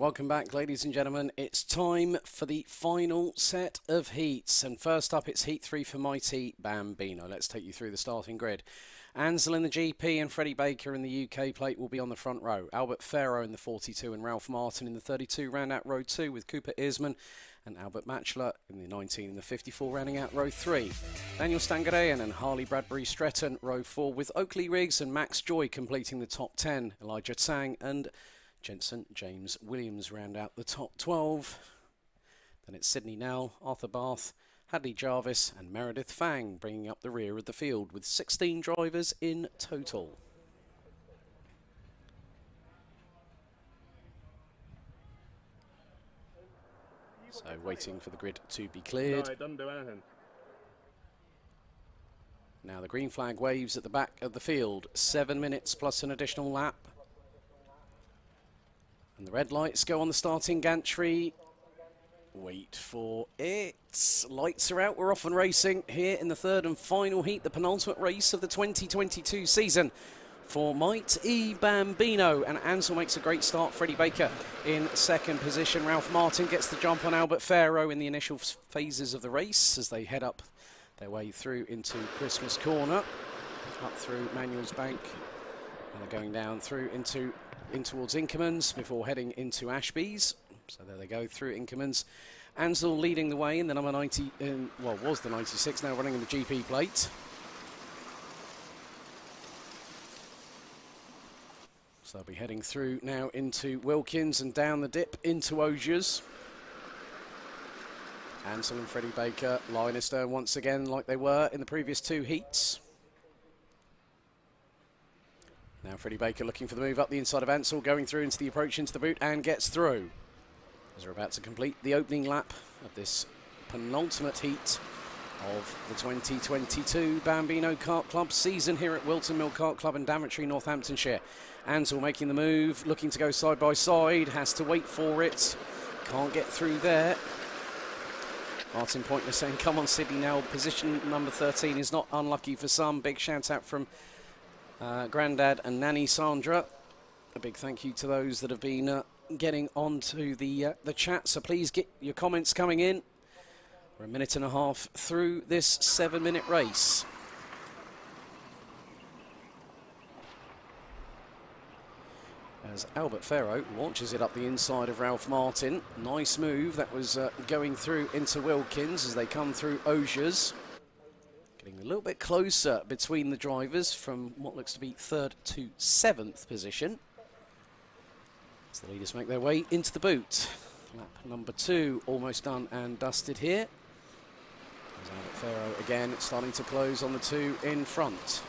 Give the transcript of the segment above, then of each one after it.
Welcome back, ladies and gentlemen. It's time for the final set of heats. And first up, it's Heat 3 for MightE Bambino. Let's take you through the starting grid. Ansel in the GP and Freddie Baker in the UK plate will be on the front row. Albert Farrow in the 42 and Ralph Martin in the 32 round out row 2 with Cooper Earsman and Albert Matchler in the 19 and the 54 rounding out row 3. Daniel Stangarean and Harley Bradbury Stretton row 4 with Oakley Riggs and Max Joy completing the top 10. Elijah Tsang and Jensen James Williams round out the top 12. Then it's Sydney Nell, Arthur Bath, Hadley Jarvis and Meredith Fang bringing up the rear of the field with 16 drivers in total. So waiting for the grid to be cleared. No, it doesn't do anything. Now the green flag waves at the back of the field. 7 minutes plus an additional lap. And the red lights go on the starting gantry. Wait for it. Lights are out. We're off and racing here in the third and final heat, the penultimate race of the 2022 season for MightE Bambino. And Ansel makes a great start. Freddie Baker in second position. Ralph Martin gets the jump on Albert Farrow in the initial phases of the race as they head up their way through into Christmas Corner, up through Manuel's Bank. And they're going down through in towards Inkermans before heading into Ashby's. So there they go through Inkermans. Ansel leading the way in the number 90, well, was the 96, now running in the GP plate. So they'll be heading through now into Wilkins and down the dip into Osiers. Ansel and Freddie Baker line astern once again like they were in the previous two heats. Now Freddie Baker looking for the move up the inside of Ansel, going through into the approach into the boot and gets through. As they're about to complete the opening lap of this penultimate heat of the 2022 Bambino Kart Club season here at Whilton Mill Kart Club in Daventry, Northamptonshire. Ansel making the move, looking to go side by side, has to wait for it, can't get through there. Martin Pointner saying, come on Sydney now, position number 13 is not unlucky for some. Big shout out from Grandad and Nanny Sandra. A big thank you to those that have been getting onto the chat, so please get your comments coming in. We're a minute and a half through this 7-minute race. As Albert Farrow launches it up the inside of Ralph Martin. Nice move, that was going through into Wilkins as they come through Osiers. Getting a little bit closer between the drivers from what looks to be 3rd to 7th position. As the leaders make their way into the boot. Lap number 2 almost done and dusted here. As Albert Farrow again starting to close on the 2 in front.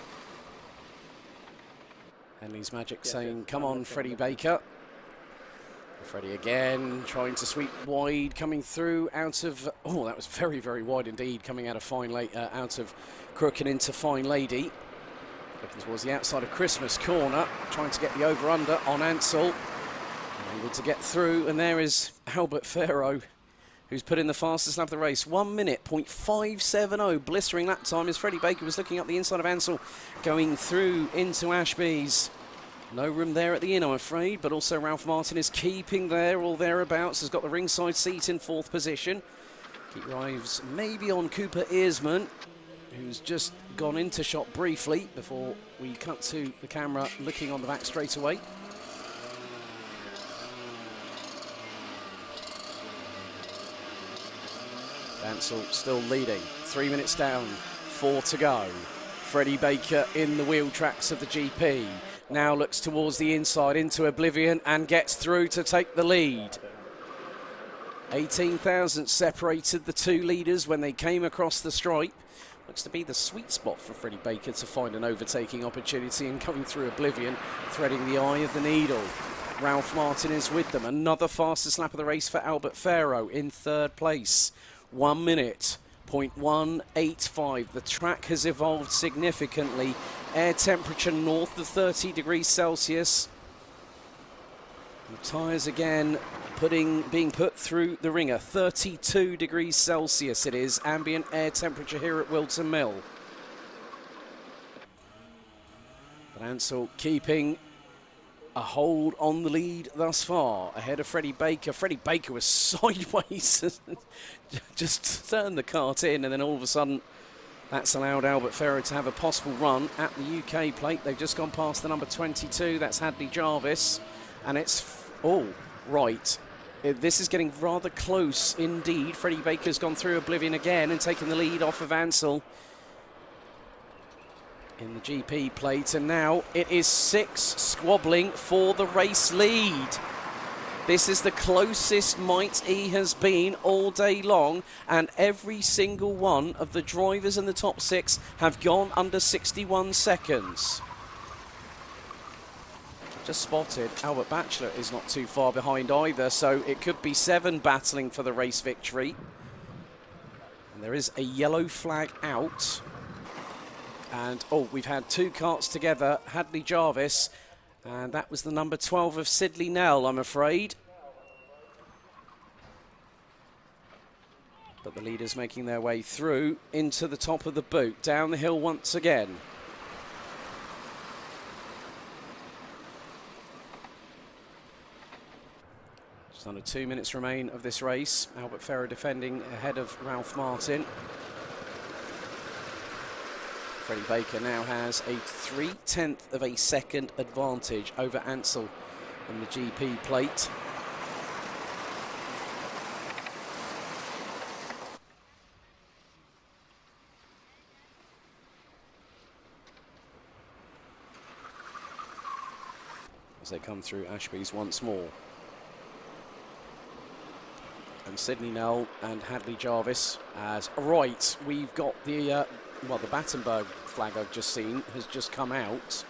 Henley's Magic saying, come on Freddie Baker. Freddie again trying to sweep wide, coming through out of, oh, that was very, very wide indeed, coming out of out of Crook and into Fine Lady. Looking towards the outside of Christmas Corner, trying to get the over-under on Ansel. Able to get through, and there is Albert Farrow, who's put in the fastest lap of the race. 1 minute, .570, blistering lap time as Freddie Baker was looking up the inside of Ansel, going through into Ashby's. No room there at the inn, I'm afraid, but also Ralph Martin is keeping there or thereabouts, has got the ringside seat in 4th position. Keep your eyes maybe on Cooper Earsman, who's just gone into shot briefly before we cut to the camera looking on the back straight away. Ansel still leading, 3 minutes down, 4 to go. Freddie Baker in the wheel tracks of the GP. Now looks towards the inside into Oblivion and gets through to take the lead. 18,000 separated the two leaders when they came across the stripe. Looks to be the sweet spot for Freddie Baker to find an overtaking opportunity and coming through Oblivion, threading the eye of the needle. Ralph Martin is with them. Another fastest lap of the race for Albert Farrow in 3rd place. 1 minute, .185. The track has evolved significantly. Air temperature north of 30 degrees Celsius. The tyres again being put through the ringer. 32 degrees Celsius it is, ambient air temperature here at Whilton Mill. But Ansel keeping a hold on the lead thus far, ahead of Freddie Baker. Freddie Baker was sideways, just turned the kart in, and then all of a sudden that's allowed Albert Ferrer to have a possible run at the UK plate. They've just gone past the number 22, that's Hadley Jarvis, and it's, oh, right. This is getting rather close indeed. Freddie Baker's gone through Oblivion again and taken the lead off of Ansel in the GP plate, and now it is 6 squabbling for the race lead. This is the closest MightE has been all day long, and every single one of the drivers in the top 6 have gone under 61 seconds. Just spotted Albert Batchelor is not too far behind either, so it could be 7 battling for the race victory. And there is a yellow flag out. And, oh, we've had 2 karts together, Hadley Jarvis, and that was the number 12 of Sidley Nell, I'm afraid. But the leaders making their way through into the top of the boot, down the hill once again. Just under 2 minutes remain of this race. Albert Ferrer defending ahead of Ralph Martin. Freddie Baker now has a 0.3 of a second advantage over Ansel in the GP plate. As they come through Ashby's once more. And Sidney Nell and Hadley Jarvis as, right, we've got the well, the Battenberg flag I've just seen has just come out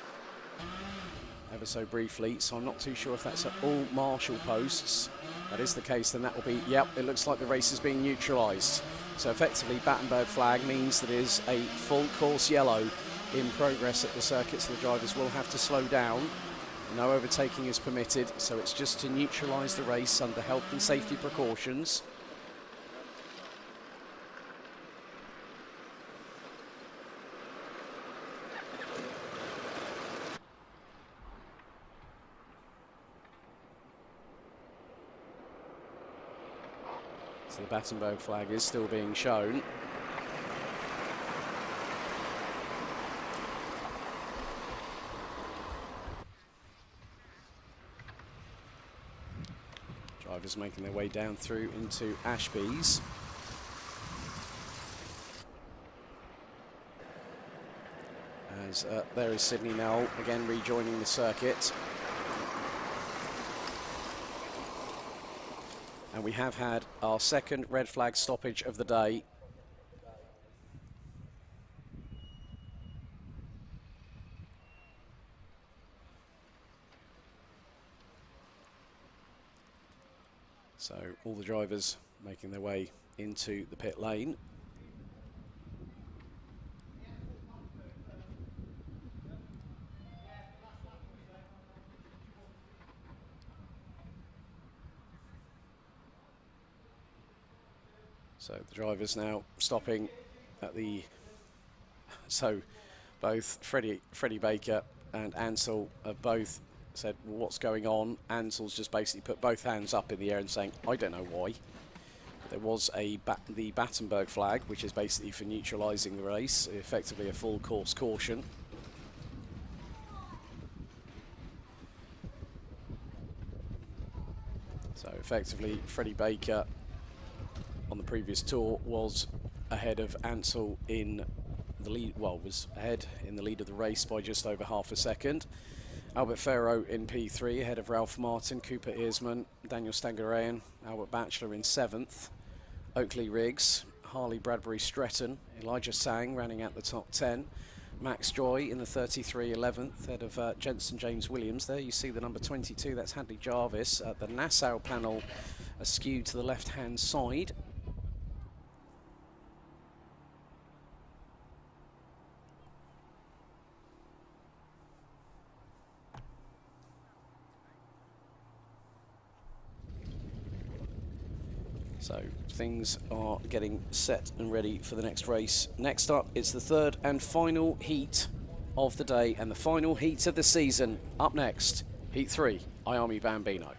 ever so briefly, so I'm not too sure if that's at all marshal posts. If that is the case, then that will be, yep, it looks like the race is being neutralised. So effectively, Battenberg flag means that it is a full course yellow in progress at the circuit, so the drivers will have to slow down. No overtaking is permitted, so it's just to neutralise the race under health and safety precautions. So the Battenberg flag is still being shown. Drivers making their way down through into Ashby's. As there is Sidney Nell again rejoining the circuit. And we have had our second red flag stoppage of the day. So all the drivers making their way into the pit lane. So the drivers now stopping at the, so both Freddie Baker and Ansel have both said, well, what's going on? Ansel's just basically put both hands up in the air and saying, I don't know why. There was the Battenberg flag, which is basically for neutralising the race, effectively a full course caution. So effectively, Freddie Baker on the previous tour was ahead of Ansel in the lead, well, was ahead in the lead of the race by just over half a second. Albert Ferrer in P3 ahead of Ralph Martin, Cooper Earsman, Daniel Stangarean, Albert Batchelor in 7th, Oakley Riggs, Harley Bradbury Stretton, Elijah Sang running out the top 10, Max Joy in the 33 11th ahead of Jensen James Williams. There you see the number 22, that's Hadley Jarvis. The Nassau panel skewed to the left hand side. So things are getting set and ready for the next race. Next up, it's the third and final heat of the day and the final heat of the season. Up next, Heat 3, MightE Bambino.